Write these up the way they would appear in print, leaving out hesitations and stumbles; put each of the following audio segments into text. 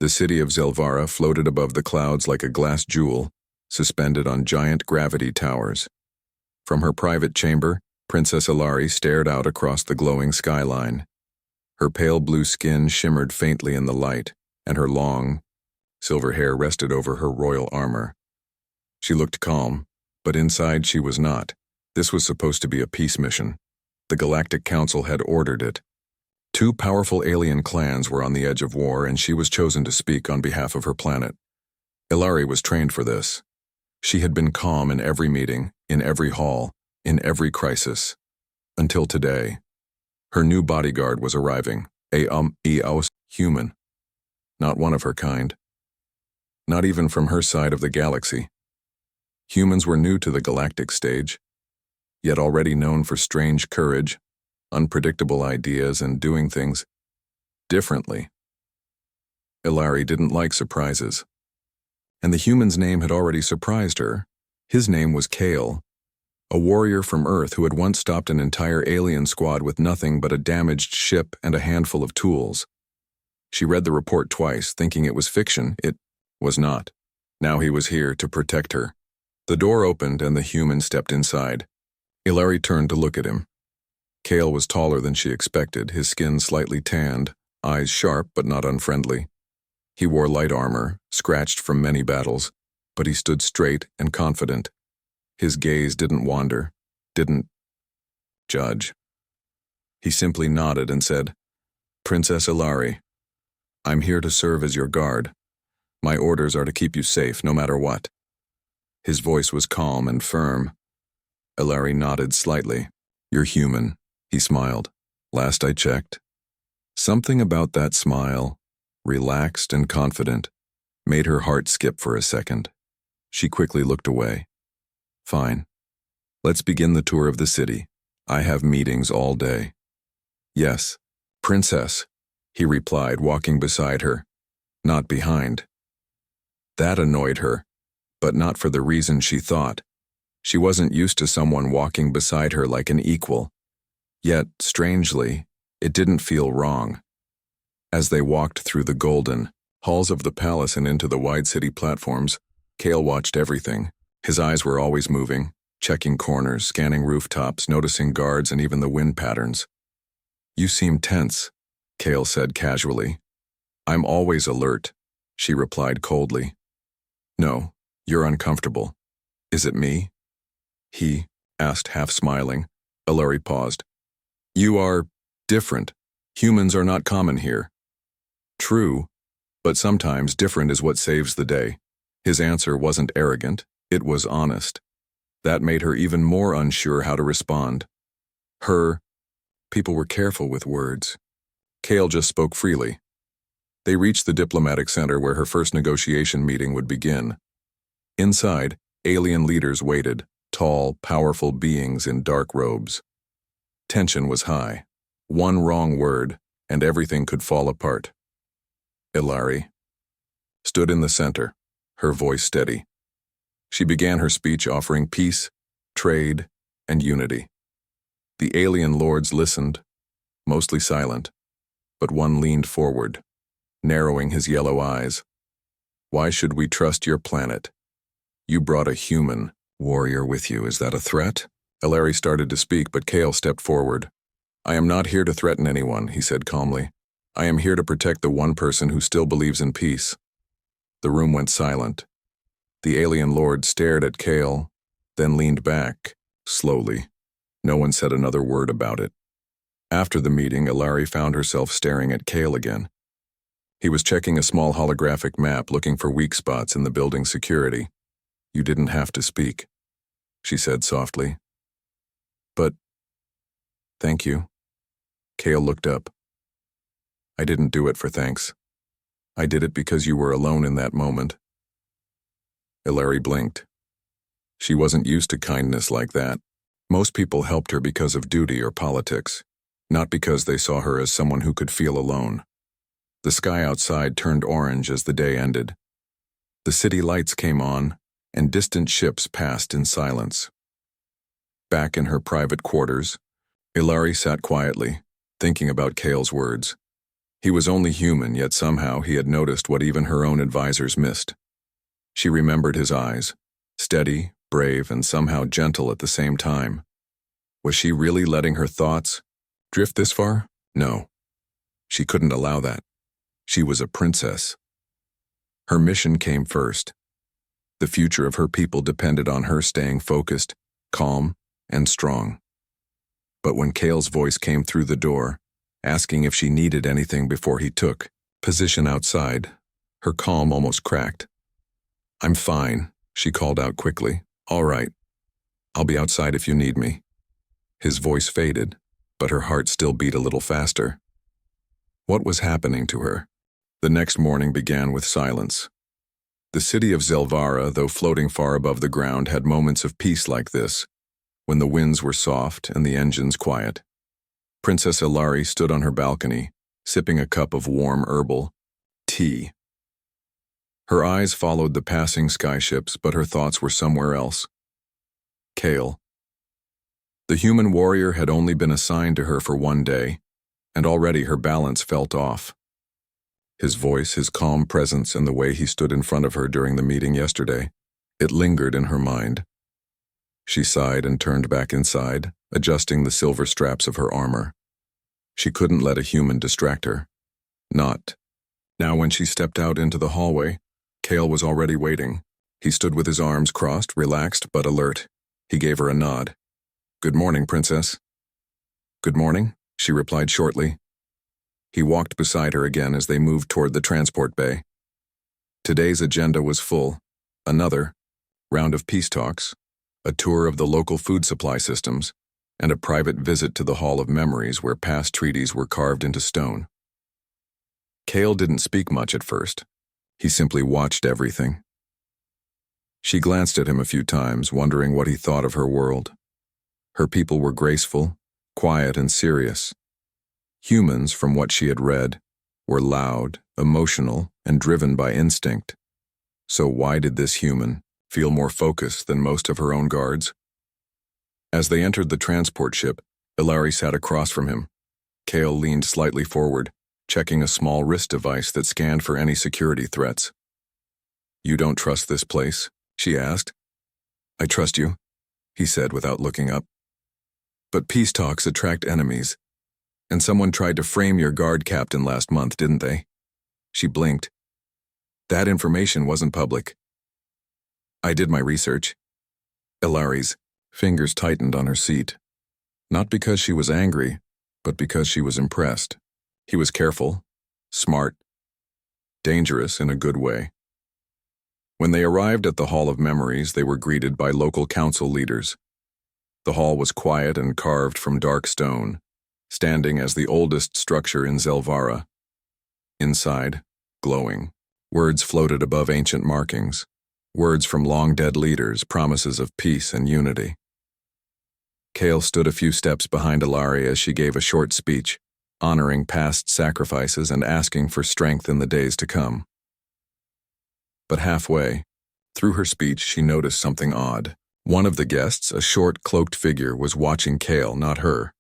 The city of Zelvara floated above the clouds like a glass jewel, suspended on giant gravity towers. From her private chamber, Princess Ilari stared out across the glowing skyline. Her pale blue skin shimmered faintly in the light, and her long, silver hair rested over her royal armor. She looked calm, but inside she was not. This was supposed to be a peace mission. The Galactic Council had ordered it. Two powerful alien clans were on the edge of war, and she was chosen to speak on behalf of her planet. Ilari was trained for this. She had been calm in every meeting, in every hall, in every crisis. Until today. Her new bodyguard was arriving, a human. Not one of her kind. Not even from her side of the galaxy. Humans were new to the galactic stage, yet already known for strange courage, unpredictable ideas, and doing things differently. Ilari didn't like surprises. And the human's name had already surprised her. His name was Kale, a warrior from Earth who had once stopped an entire alien squad with nothing but a damaged ship and a handful of tools. She read the report twice, thinking it was fiction. It was not. Now he was here to protect her. The door opened and the human stepped inside. Ilari turned to look at him. Kale was taller than she expected, his skin slightly tanned, eyes sharp but not unfriendly. He wore light armor, scratched from many battles, but he stood straight and confident. His gaze didn't wander, didn't judge. He simply nodded and said, "Princess Ilari, I'm here to serve as your guard. My orders are to keep you safe no matter what." His voice was calm and firm. Ilari nodded slightly. "You're human," he smiled. "Last I checked." Something about that smile, relaxed and confident, made her heart skip for a second. She quickly looked away. "Fine. Let's begin the tour of the city. I have meetings all day." "Yes, Princess," he replied, walking beside her, not behind. That annoyed her, but not for the reason she thought. She wasn't used to someone walking beside her like an equal. Yet, strangely, it didn't feel wrong. As they walked through the golden halls of the palace and into the wide city platforms, Kale watched everything. His eyes were always moving, checking corners, scanning rooftops, noticing guards and even the wind patterns. "You seem tense," Kale said casually. "I'm always alert," she replied coldly. "No, you're uncomfortable. Is it me?" He asked, half smiling. Ilari paused. "You are different. Humans are not common here." "True, but sometimes different is what saves the day." His answer wasn't arrogant, it was honest. That made her even more unsure how to respond. People were careful with words. Kale just spoke freely. They reached the diplomatic center where her first negotiation meeting would begin. Inside, alien leaders waited, tall, powerful beings in dark robes. Tension was high. One wrong word, and everything could fall apart. Ilari stood in the center, her voice steady. She began her speech offering peace, trade, and unity. The alien lords listened, mostly silent, but one leaned forward, narrowing his yellow eyes. "Why should we trust your planet? You brought a human warrior with you. Is that a threat?" Ilari started to speak, but Kale stepped forward. "I am not here to threaten anyone," he said calmly. "I am here to protect the one person who still believes in peace." The room went silent. The alien lord stared at Kale, then leaned back, slowly. No one said another word about it. After the meeting, Ilari found herself staring at Kale again. He was checking a small holographic map, looking for weak spots in the building's security. "You didn't have to speak," she said softly. "But, thank you." Kale looked up. "I didn't do it for thanks. I did it because you were alone in that moment." Ilari blinked. She wasn't used to kindness like that. Most people helped her because of duty or politics, not because they saw her as someone who could feel alone. The sky outside turned orange as the day ended. The city lights came on, and distant ships passed in silence. Back in her private quarters, Ilari sat quietly, thinking about Kale's words. He was only human, yet somehow he had noticed what even her own advisors missed. She remembered his eyes, steady, brave, and somehow gentle at the same time. Was she really letting her thoughts drift this far? No. She couldn't allow that. She was a princess. Her mission came first. The future of her people depended on her staying focused, calm, and strong. But when Kale's voice came through the door, asking if she needed anything before he took position outside, her calm almost cracked. "I'm fine," she called out quickly. "All right. I'll be outside if you need me." His voice faded, but her heart still beat a little faster. What was happening to her? The next morning began with silence. The city of Zelvara, though floating far above the ground, had moments of peace like this, when the winds were soft and the engines quiet. Princess Ilari stood on her balcony, sipping a cup of warm herbal tea. Her eyes followed the passing skyships, but her thoughts were somewhere else. Kale. The human warrior had only been assigned to her for one day, and already her balance felt off. His voice, his calm presence, and the way he stood in front of her during the meeting yesterday, it lingered in her mind. She sighed and turned back inside, adjusting the silver straps of her armor. She couldn't let a human distract her. Not. Now when she stepped out into the hallway, Kale was already waiting. He stood with his arms crossed, relaxed but alert. He gave her a nod. "Good morning, Princess." "Good morning," she replied shortly. He walked beside her again as they moved toward the transport bay. Today's agenda was full. Another round of peace talks, a tour of the local food supply systems, and a private visit to the Hall of Memories where past treaties were carved into stone. Kale didn't speak much at first. He simply watched everything. She glanced at him a few times, wondering what he thought of her world. Her people were graceful, quiet, and serious. Humans, from what she had read, were loud, emotional, and driven by instinct. So why did this human feel more focused than most of her own guards? As they entered the transport ship, Ilari sat across from him. Kale leaned slightly forward, checking a small wrist device that scanned for any security threats. "You don't trust this place?" she asked. "I trust you," he said without looking up. "But peace talks attract enemies. And someone tried to frame your guard captain last month, didn't they?" She blinked. "That information wasn't public." "I did my research." Ilari's fingers tightened on her seat. Not because she was angry, but because she was impressed. He was careful, smart, dangerous in a good way. When they arrived at the Hall of Memories, they were greeted by local council leaders. The hall was quiet and carved from dark stone, standing as the oldest structure in Zelvara. Inside, glowing, words floated above ancient markings, words from long-dead leaders, promises of peace and unity. Kale stood a few steps behind Ilari as she gave a short speech, honoring past sacrifices and asking for strength in the days to come. But halfway, through her speech, she noticed something odd. One of the guests, a short, cloaked figure, was watching Kale, not her.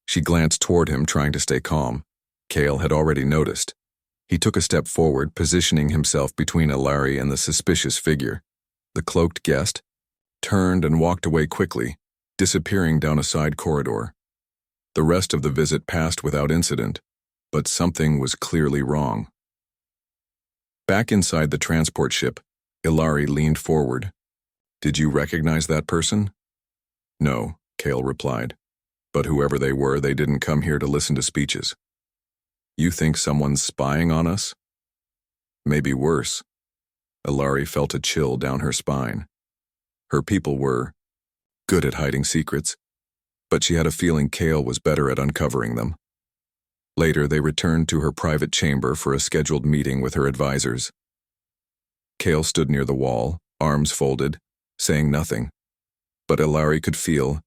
She glanced toward him, trying to stay calm. Kale had already noticed. He took a step forward, positioning himself between Ilari and the suspicious figure. The cloaked guest turned and walked away quickly, disappearing down a side corridor. The rest of the visit passed without incident, but something was clearly wrong. Back inside the transport ship, Ilari leaned forward. "Did you recognize that person?" "No," Kale replied. "But whoever they were, they didn't come here to listen to speeches." "You think someone's spying on us?" "Maybe worse." Ilari felt a chill down her spine. Her people were good at hiding secrets, but she had a feeling Kale was better at uncovering them. Later, they returned to her private chamber for a scheduled meeting with her advisors. Kale stood near the wall, arms folded, saying nothing, but Ilari could feel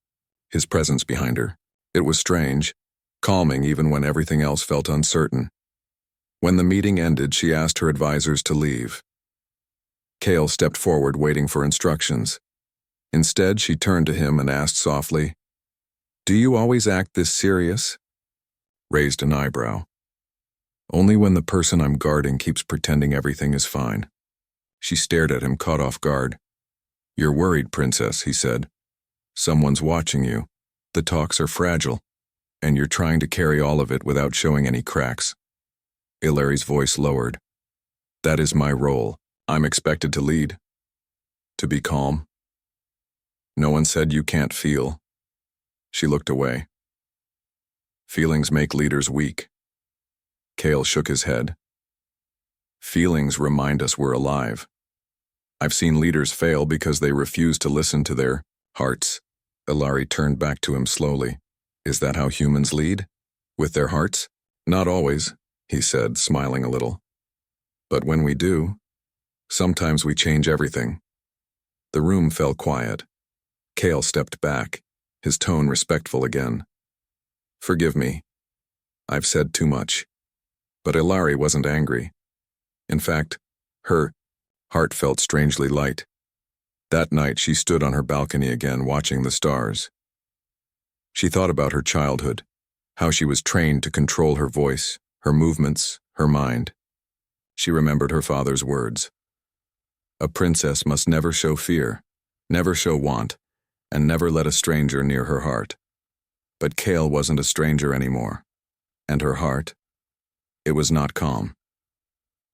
his presence behind her. It was strange, calming even when everything else felt uncertain. When the meeting ended, she asked her advisors to leave. Kale stepped forward, waiting for instructions. Instead, she turned to him and asked softly, "Do you always act this serious?" Raised an eyebrow. Only when the person I'm guarding keeps pretending everything is fine. She stared at him, caught off guard. You're worried, Princess, he said. Someone's watching you. The talks are fragile, and you're trying to carry all of it without showing any cracks. Ilari's voice lowered. That is my role. I'm expected to lead. To be calm. No one said you can't feel. She looked away. Feelings make leaders weak. Kale shook his head. Feelings remind us we're alive. I've seen leaders fail because they refuse to listen to their hearts. Ilari turned back to him slowly. Is that how humans lead? With their hearts? Not always, he said, smiling a little. But when we do, sometimes we change everything. The room fell quiet. Kale stepped back, his tone respectful again. Forgive me. I've said too much. But Ilari wasn't angry. In fact, her heart felt strangely light. That night she stood on her balcony again, watching the stars. She thought about her childhood, how she was trained to control her voice, her movements, her mind. She remembered her father's words. A princess must never show fear, never show want, and never let a stranger near her heart. But Kale wasn't a stranger anymore. And her heart? It was not calm.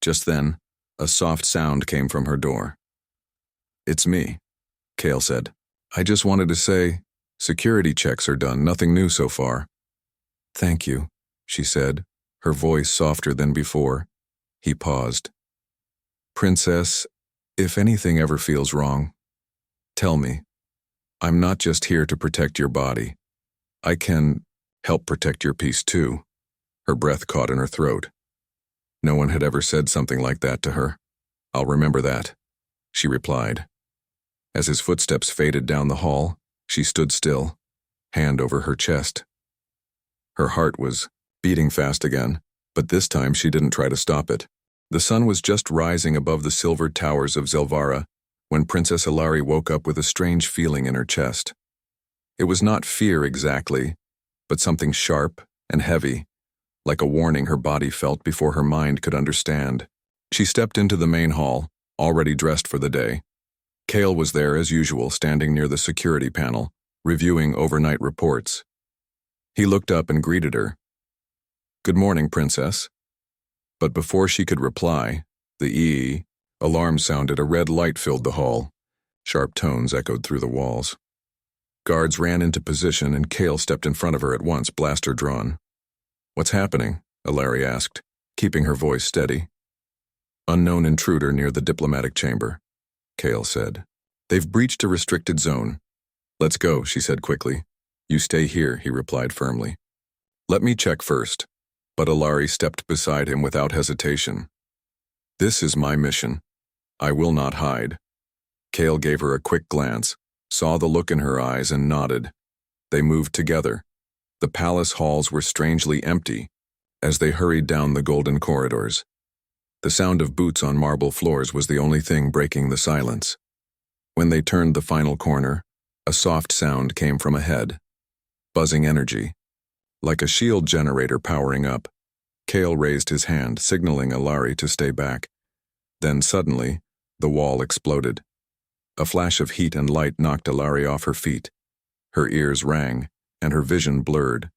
Just then, a soft sound came from her door. It's me, Kale said. I just wanted to say, security checks are done, nothing new so far. Thank you, she said, her voice softer than before. He paused. Princess, if anything ever feels wrong, tell me. I'm not just here to protect your body. I can help protect your peace too. Her breath caught in her throat. No one had ever said something like that to her. I'll remember that, she replied. As his footsteps faded down the hall, she stood still, hand over her chest. Her heart was beating fast again, but this time she didn't try to stop it. The sun was just rising above the silvered towers of Zelvara when Princess Ilari woke up with a strange feeling in her chest. It was not fear exactly, but something sharp and heavy, like a warning her body felt before her mind could understand. She stepped into the main hall, already dressed for the day. Kale was there as usual, standing near the security panel, reviewing overnight reports. He looked up and greeted her. Good morning, Princess. But before she could reply, the alarm sounded. A red light filled the hall. Sharp tones echoed through the walls. Guards ran into position and Kale stepped in front of her at once, blaster drawn. What's happening? Ilari asked, keeping her voice steady. Unknown intruder near the diplomatic chamber, Kale said. They've breached a restricted zone. Let's go, she said quickly. You stay here, he replied firmly. Let me check first. But Ilari stepped beside him without hesitation. This is my mission. I will not hide. Kale gave her a quick glance, saw the look in her eyes and nodded. They moved together. The palace halls were strangely empty as they hurried down the golden corridors. The sound of boots on marble floors was the only thing breaking the silence. When they turned the final corner, a soft sound came from ahead. Buzzing energy. Like a shield generator powering up. Kale raised his hand, signaling Ilari to stay back. Then suddenly, the wall exploded. A flash of heat and light knocked Ilari off her feet. Her ears rang, and her vision blurred.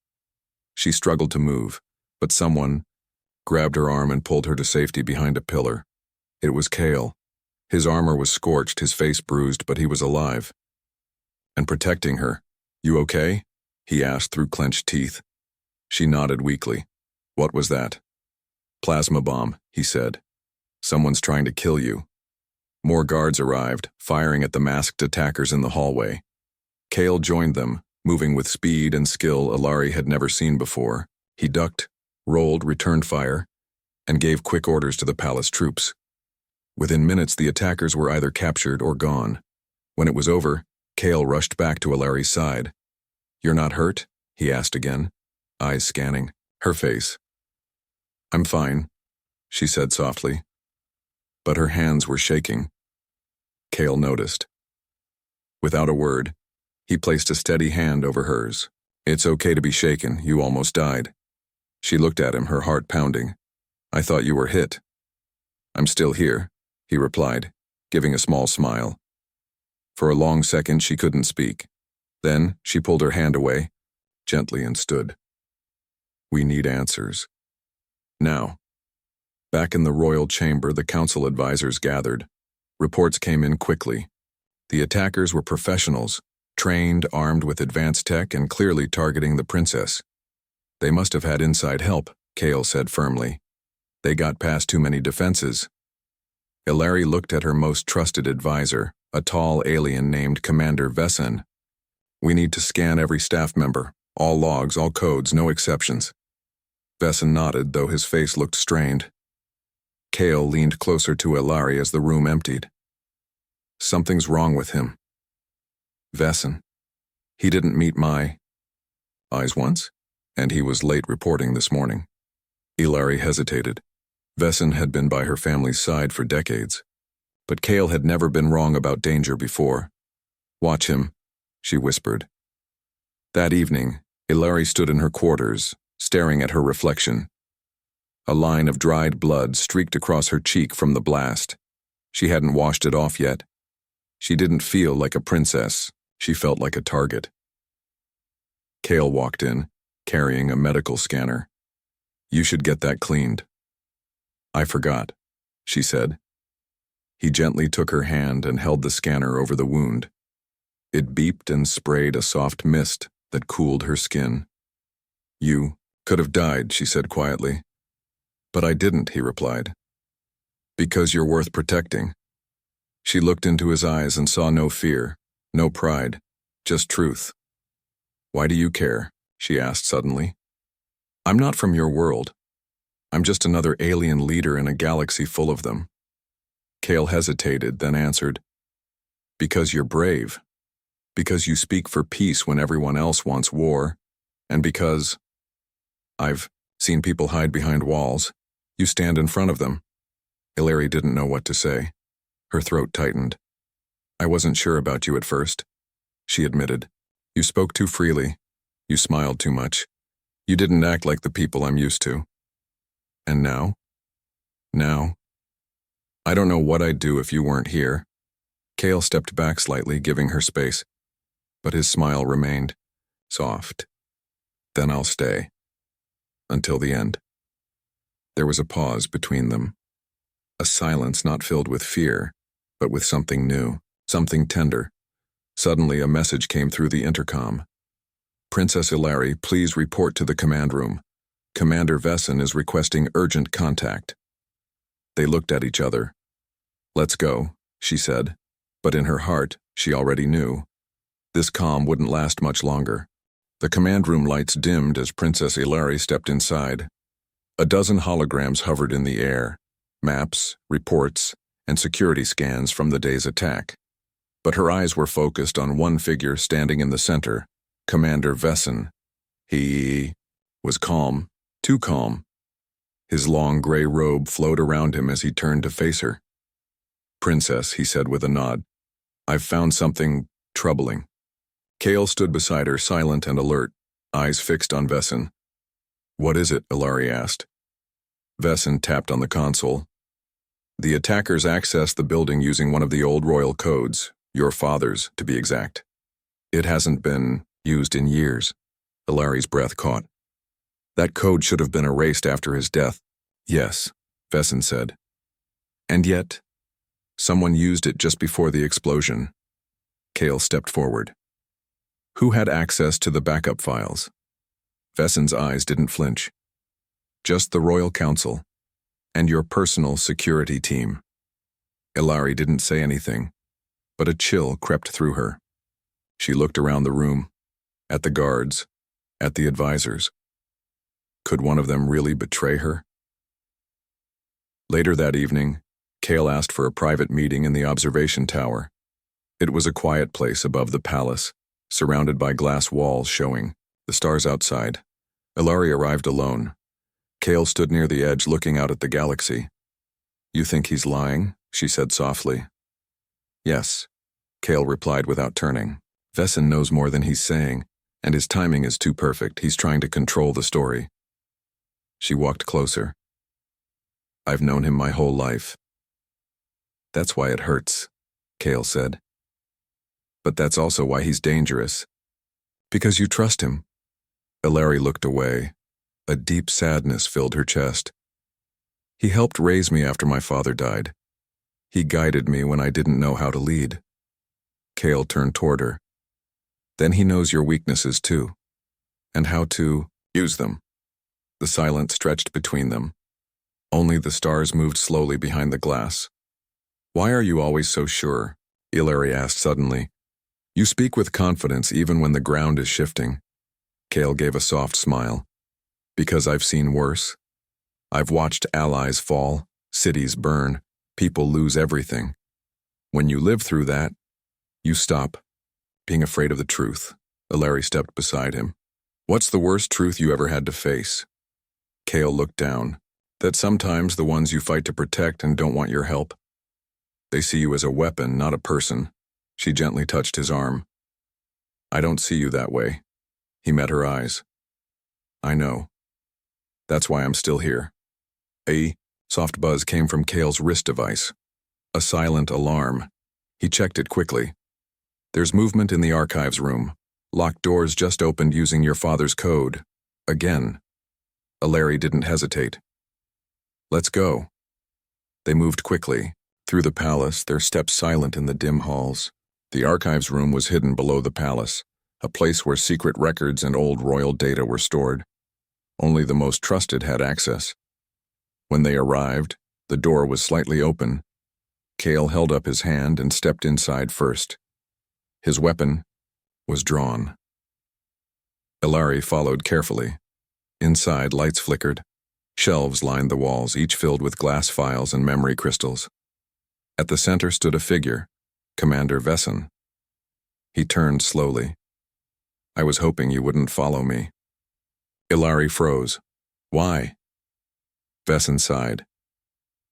She struggled to move, but someone grabbed her arm and pulled her to safety behind a pillar. It was Kale. His armor was scorched, his face bruised, but he was alive. And protecting her. You okay? He asked through clenched teeth. She nodded weakly. What was that? Plasma bomb, he said. Someone's trying to kill you. More guards arrived, firing at the masked attackers in the hallway. Kale joined them, moving with speed and skill Ilari had never seen before. He ducked, rolled, returned fire, and gave quick orders to the palace troops. Within minutes, the attackers were either captured or gone. When it was over, Kale rushed back to Ilari's side. You're not hurt? He asked again, eyes scanning her face. I'm fine, she said softly. But her hands were shaking. Kale noticed. Without a word, he placed a steady hand over hers. It's okay to be shaken, you almost died. She looked at him, her heart pounding. I thought you were hit. I'm still here, he replied, giving a small smile. For a long second she couldn't speak. Then she pulled her hand away, gently, and stood. We need answers. Now. Back in the royal chamber, the council advisors gathered. Reports came in quickly. The attackers were professionals, trained, armed with advanced tech, and clearly targeting the princess. They must have had inside help, Kale said firmly. They got past too many defenses. Ilari looked at her most trusted advisor, a tall alien named Commander Vessen. We need to scan every staff member, all logs, all codes, no exceptions. Vessen nodded, though his face looked strained. Kale leaned closer to Ilari as the room emptied. Something's wrong with him. Vessen. He didn't meet my eyes once, and he was late reporting this morning. Ilari hesitated. Vessen had been by her family's side for decades. But Kale had never been wrong about danger before. Watch him, she whispered. That evening, Ilari stood in her quarters, staring at her reflection. A line of dried blood streaked across her cheek from the blast. She hadn't washed it off yet. She didn't feel like a princess. She felt like a target. Kale walked in, carrying a medical scanner. You should get that cleaned. I forgot, she said. He gently took her hand and held the scanner over the wound. It beeped and sprayed a soft mist that cooled her skin. You could have died, she said quietly. But I didn't, he replied. Because you're worth protecting. She looked into his eyes and saw no fear, no pride, just truth. Why do you care? She asked suddenly. I'm not from your world. I'm just another alien leader in a galaxy full of them. Kale hesitated, then answered, because you're brave. Because you speak for peace when everyone else wants war. And because I've seen people hide behind walls. You stand in front of them. Ilari didn't know what to say. Her throat tightened. I wasn't sure about you at first, she admitted. You spoke too freely. You smiled too much. You didn't act like the people I'm used to. And now? Now? I don't know what I'd do if you weren't here. Kale stepped back slightly, giving her space. But his smile remained, soft. Then I'll stay. Until the end. There was a pause between them. A silence not filled with fear, but with something new, something tender. Suddenly a message came through the intercom. Princess Ilari, please report to the command room. Commander Vessen is requesting urgent contact. They looked at each other. Let's go, she said, but in her heart, she already knew. This calm wouldn't last much longer. The command room lights dimmed as Princess Ilari stepped inside. A dozen holograms hovered in the air, maps, reports, and security scans from the day's attack. But her eyes were focused on one figure standing in the center, Commander Vessen. He was calm, too calm. His long gray robe flowed around him as he turned to face her. Princess, he said with a nod, I've found something troubling. Kale stood beside her, silent and alert, eyes fixed on Vessen. What is it? Ilari asked. Vessen tapped on the console. The attackers accessed the building using one of the old royal codes, your father's, to be exact. It hasn't been used in years. Ilari's breath caught. That code should have been erased after his death. Yes, Vessen said. And yet, someone used it just before the explosion. Kale stepped forward. Who had access to the backup files? Vessen's eyes didn't flinch. Just the Royal Council and your personal security team. Ilari didn't say anything, but a chill crept through her. She looked around the room, at the guards, at the advisors. Could one of them really betray her? Later that evening, Kale asked for a private meeting in the observation tower. It was a quiet place above the palace, surrounded by glass walls showing the stars outside. Ilari arrived alone. Kale stood near the edge looking out at the galaxy. You think he's lying? She said softly. Yes, Kale replied without turning. Vessen knows more than he's saying, and his timing is too perfect. He's trying to control the story. She walked closer. I've known him my whole life. That's why it hurts, Kale said. But that's also why he's dangerous. Because you trust him. Ilari looked away. A deep sadness filled her chest. He helped raise me after my father died. He guided me when I didn't know how to lead. Kale turned toward her. Then he knows your weaknesses too, and how to use them. The silence stretched between them. Only the stars moved slowly behind the glass. Why are you always so sure? Ilari asked suddenly. You speak with confidence even when the ground is shifting. Kale gave a soft smile. Because I've seen worse. I've watched allies fall, cities burn, people lose everything. When you live through that, you stop being afraid of the truth. Ilari stepped beside him. What's the worst truth you ever had to face? Kale looked down. That sometimes the ones you fight to protect and don't want your help. They see you as a weapon, not a person. She gently touched his arm. I don't see you that way. He met her eyes. I know. That's why I'm still here. A soft buzz came from Kale's wrist device. A silent alarm. He checked it quickly. There's movement in the archives room. Locked doors just opened using your father's code. Again. Ilari didn't hesitate. Let's go. They moved quickly. Through the palace, their steps silent in the dim halls. The archives room was hidden below the palace, a place where secret records and old royal data were stored. Only the most trusted had access. When they arrived, the door was slightly open. Kale held up his hand and stepped inside first. His weapon was drawn. Ilari followed carefully. Inside, lights flickered. Shelves lined the walls, each filled with glass files and memory crystals. At the center stood a figure, Commander Vesson. He turned slowly. I was hoping you wouldn't follow me. Ilari froze. Why? Vesson sighed.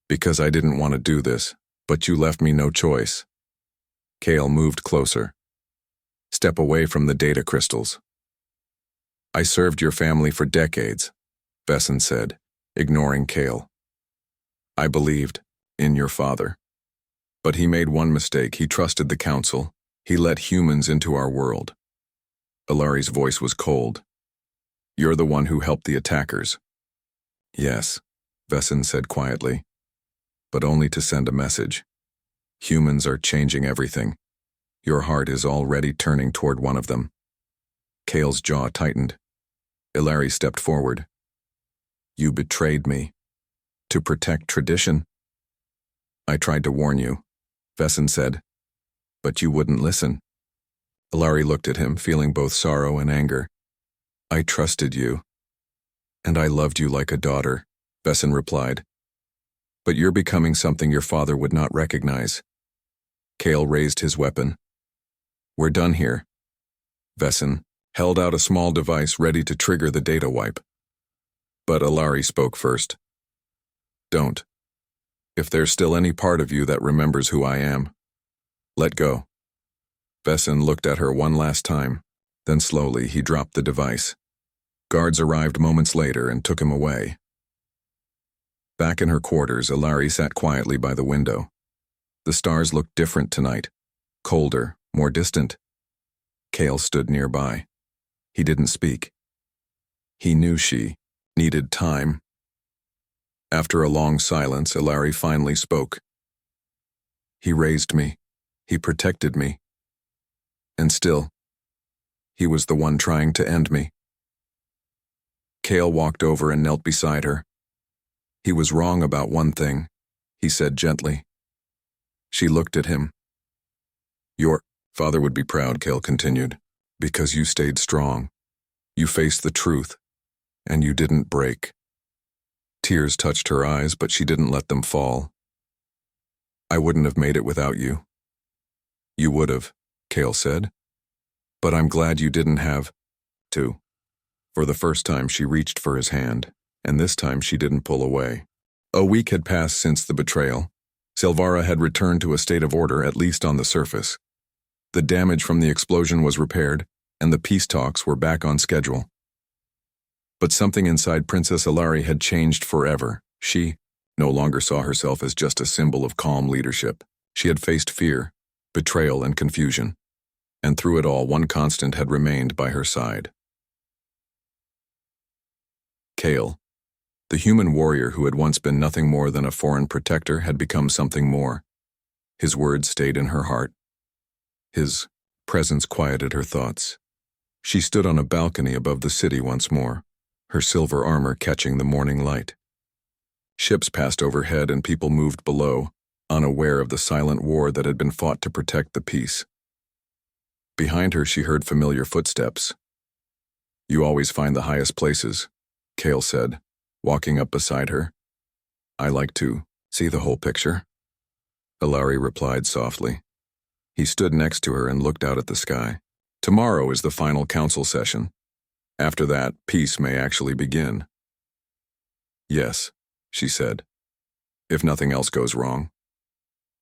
Because I didn't want to do this, but you left me no choice. Kale moved closer. Step away from the data crystals. I served your family for decades, Vesson said, ignoring Kale. I believed in your father. But he made one mistake. He trusted the council. He let humans into our world. Ilari's voice was cold. You're the one who helped the attackers. Yes, Vesson said quietly, but only to send a message. Humans are changing everything. Your heart is already turning toward one of them. Kale's jaw tightened. Ilari stepped forward. You betrayed me. To protect tradition? I tried to warn you, Vesson said, but you wouldn't listen. Ilari looked at him, feeling both sorrow and anger. I trusted you. And I loved you like a daughter, Vesson replied. But you're becoming something your father would not recognize. Kale raised his weapon. We're done here. Vesson held out a small device ready to trigger the data wipe. But Ilari spoke first. Don't. If there's still any part of you that remembers who I am, let go. Vesson looked at her one last time, then slowly he dropped the device. Guards arrived moments later and took him away. Back in her quarters, Ilari sat quietly by the window. The stars looked different tonight, colder, more distant. Kale stood nearby. He didn't speak. He knew she needed time. After a long silence, Ilari finally spoke. He raised me. He protected me. And still, he was the one trying to end me. Kale walked over and knelt beside her. He was wrong about one thing, he said gently. She looked at him. Your father would be proud, Kale continued, because you stayed strong. You faced the truth, and you didn't break. Tears touched her eyes, but she didn't let them fall. I wouldn't have made it without you. You would have, Kale said. But I'm glad you didn't have to. For the first time, she reached for his hand, and this time she didn't pull away. A week had passed since the betrayal. Silvara had returned to a state of order, at least on the surface. The damage from the explosion was repaired, and the peace talks were back on schedule. But something inside Princess Ilari had changed forever. She no longer saw herself as just a symbol of calm leadership. She had faced fear, betrayal, and confusion, and through it all, one constant had remained by her side. Kale, the human warrior who had once been nothing more than a foreign protector, had become something more. His words stayed in her heart. His presence quieted her thoughts. She stood on a balcony above the city once more, her silver armor catching the morning light. Ships passed overhead and people moved below, unaware of the silent war that had been fought to protect the peace. Behind her, she heard familiar footsteps. "You always find the highest places," Kale said, walking up beside her. "I like to see the whole picture," Ilari replied softly. He stood next to her and looked out at the sky. "Tomorrow is the final council session. After that, peace may actually begin." "Yes," she said, "if nothing else goes wrong."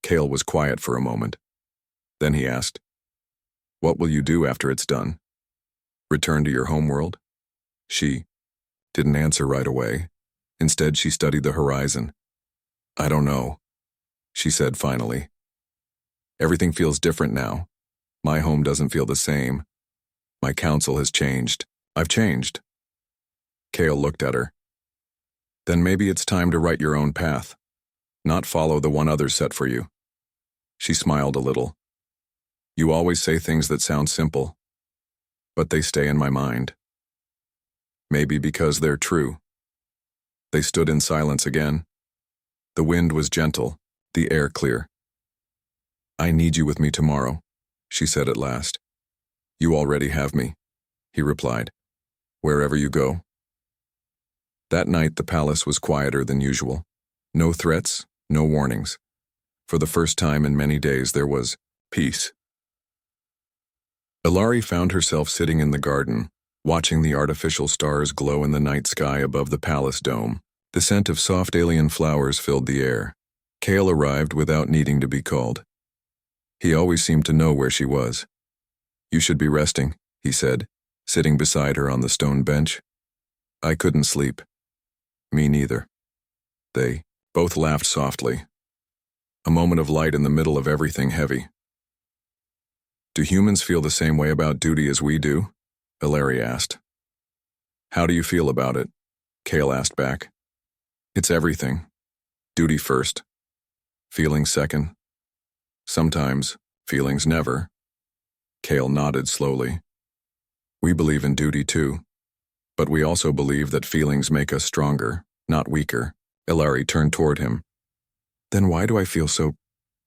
Kale was quiet for a moment. Then he asked, "What will you do after it's done? Return to your homeworld?" She didn't answer right away. Instead, she studied the horizon. "I don't know," she said finally. "Everything feels different now. My home doesn't feel the same. My council has changed. I've changed." Kale looked at her. "Then maybe it's time to write your own path, not follow the one others set for you." She smiled a little. "You always say things that sound simple, but they stay in my mind. Maybe because they're true." They stood in silence again. The wind was gentle, the air clear. "I need you with me tomorrow," she said at last. "You already have me," he replied, "wherever you go." That night the palace was quieter than usual. No threats, no warnings. For the first time in many days there was peace. Ilari found herself sitting in the garden, watching the artificial stars glow in the night sky above the palace dome. The scent of soft alien flowers filled the air. Kale arrived without needing to be called. He always seemed to know where she was. "You should be resting," he said, sitting beside her on the stone bench. "I couldn't sleep." "Me neither." They both laughed softly. A moment of light in the middle of everything heavy. "Do humans feel the same way about duty as we do?" Ilari asked. "How do you feel about it?" Kale asked back. "It's everything. Duty first. Feelings second. Sometimes, feelings never." Kale nodded slowly. "We believe in duty too, but we also believe that feelings make us stronger, not weaker." Ilari turned toward him. "Then why do I feel so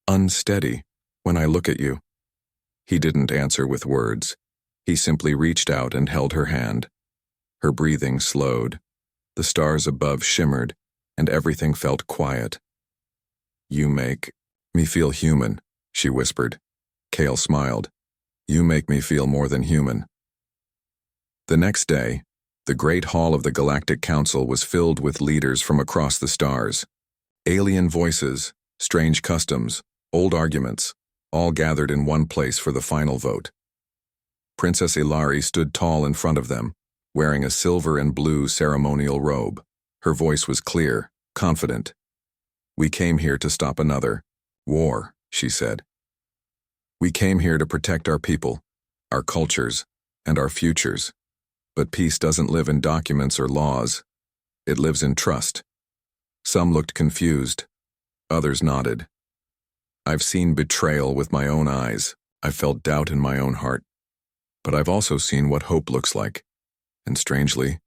unsteady when I look at you?" He didn't answer with words. He simply reached out and held her hand. Her breathing slowed. The stars above shimmered, and everything felt quiet. "You make me feel human," she whispered. Kale smiled. "You make me feel more than human." The next day, the great hall of the Galactic Council was filled with leaders from across the stars. Alien voices, strange customs, old arguments, all gathered in one place for the final vote. Princess Ilari stood tall in front of them, wearing a silver and blue ceremonial robe. Her voice was clear, confident. "We came here to stop another war," she said. "We came here to protect our people, our cultures, and our futures. But peace doesn't live in documents or laws. It lives in trust." Some looked confused. Others nodded. "I've seen betrayal with my own eyes. I've felt doubt in my own heart. But I've also seen what hope looks like. And strangely,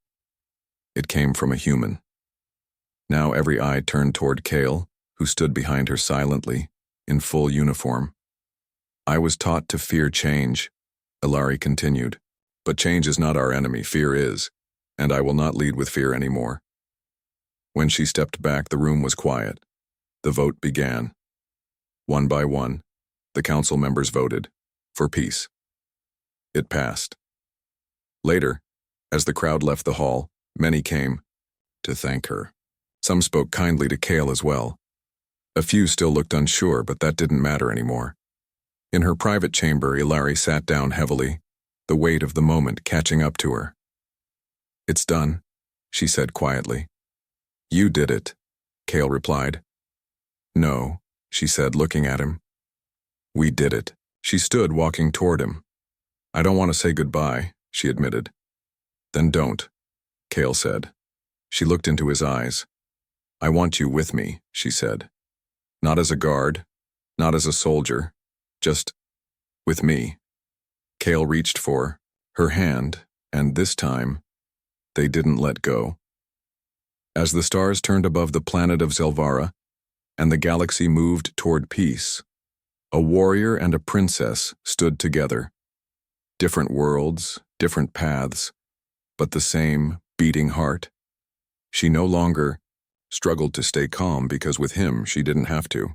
it came from a human." Now every eye turned toward Kale, who stood behind her silently, in full uniform. "I was taught to fear change," Ilari continued. "But change is not our enemy, fear is, and I will not lead with fear anymore." When she stepped back, the room was quiet. The vote began. One by one, the council members voted for peace. It passed. Later, as the crowd left the hall, many came to thank her. Some spoke kindly to Kale as well. A few still looked unsure, but that didn't matter anymore. In her private chamber, Ilari sat down heavily, the weight of the moment catching up to her. "It's done," she said quietly. "You did it. Kale replied. No, she said, looking at him. We did it. She stood, walking toward him. I don't want to say goodbye, she admitted. Then don't, Kale said. She looked into his eyes. I want you with me, she said. Not as a guard, not as a soldier, just with me. Kale reached for her hand, and this time, they didn't let go. As the stars turned above the planet of Zelvara, and the galaxy moved toward peace, a warrior and a princess stood together. Different worlds, different paths, but the same beating heart. She no longer struggled to stay calm because with him she didn't have to.